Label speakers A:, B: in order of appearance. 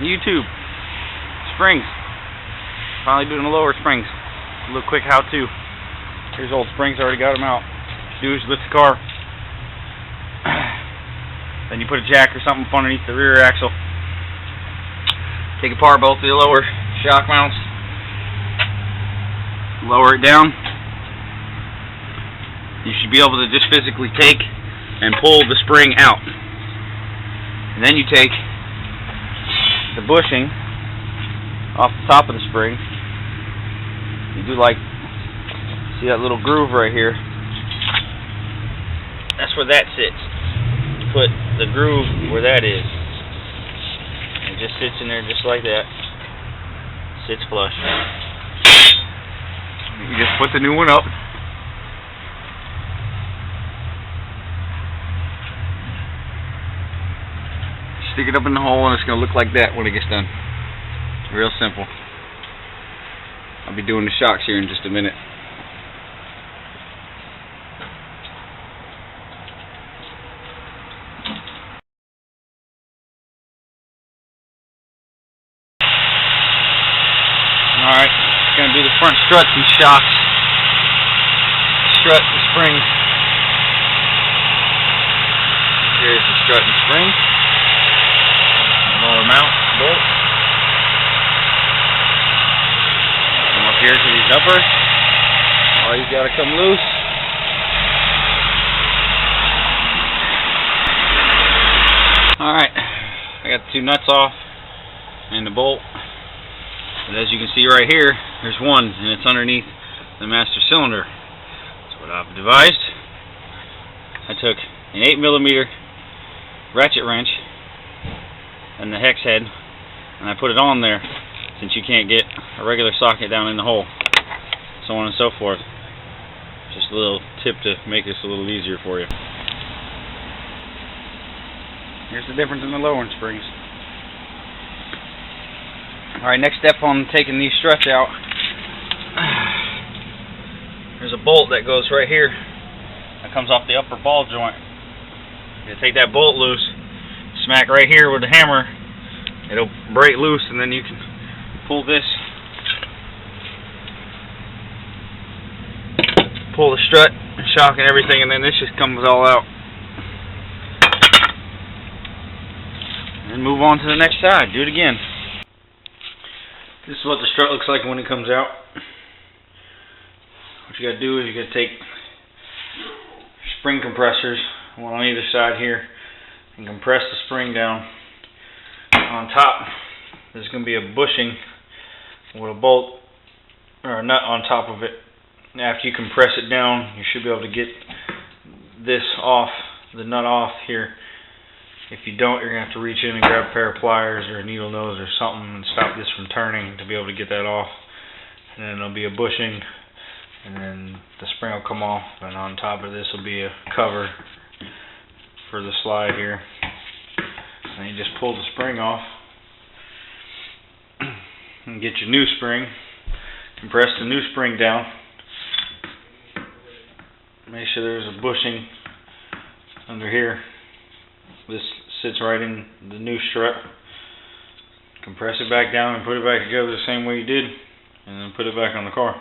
A: YouTube. Springs. Finally doing the lower springs. A little quick how-to. Here's old springs, already got them out. Do is lift the car. Then you put a jack or something up underneath the rear axle. Take apart both of the lower shock mounts. Lower it down. You should be able to just physically take and pull the spring out. And then you take the bushing off the top of the spring. You do like, see that little groove right here? That's where that sits. You put the groove where that is. It just sits in there just like that. Sits flush. You just put the new one up. Stick it up in the hole and it's going to look like that when it gets done. Real simple. I'll be doing the shocks here in just a minute. Alright, it's going to do the front struts and shocks. Strut and spring. Here's the strut and spring. Lower mount, bolt. Come up here to these uppers. All you gotta come loose. Alright, I got the two nuts off and the bolt. But as you can see right here, there's one and it's underneath the master cylinder. That's what I've devised. I took an 8mm ratchet wrench and the hex head, and I put it on there since you can't get a regular socket down in the hole, so on and so forth. Just a little tip to make this a little easier for you. Here's the difference in the lower springs. Alright, next step on taking these struts out, there's a bolt that goes right here that comes off the upper ball joint. You take that bolt loose, smack right here with the hammer, it'll break loose, and then you can pull this, pull the strut and shock and everything, and then this just comes all out. And then move on to the next side, do it again. This is what the strut looks like when it comes out. What you gotta do is you gotta take spring compressors, one on either side here, and compress the spring down. On top there's going to be a bushing with a bolt or a nut on top of it. After you compress it down, you should be able to get this off, the nut off here. If you don't, you're going to have to reach in and grab a pair of pliers or a needle nose or something and stop this from turning to be able to get that off. And then there'll be a bushing, and then the spring will come off, and on top of this will be a cover for the slide here. And you just pull the spring off and get your new spring. Compress the new spring down. Make sure there's a bushing under here. This sits right in the new strut. Compress it back down and put it back together the same way you did, and then put it back on the car.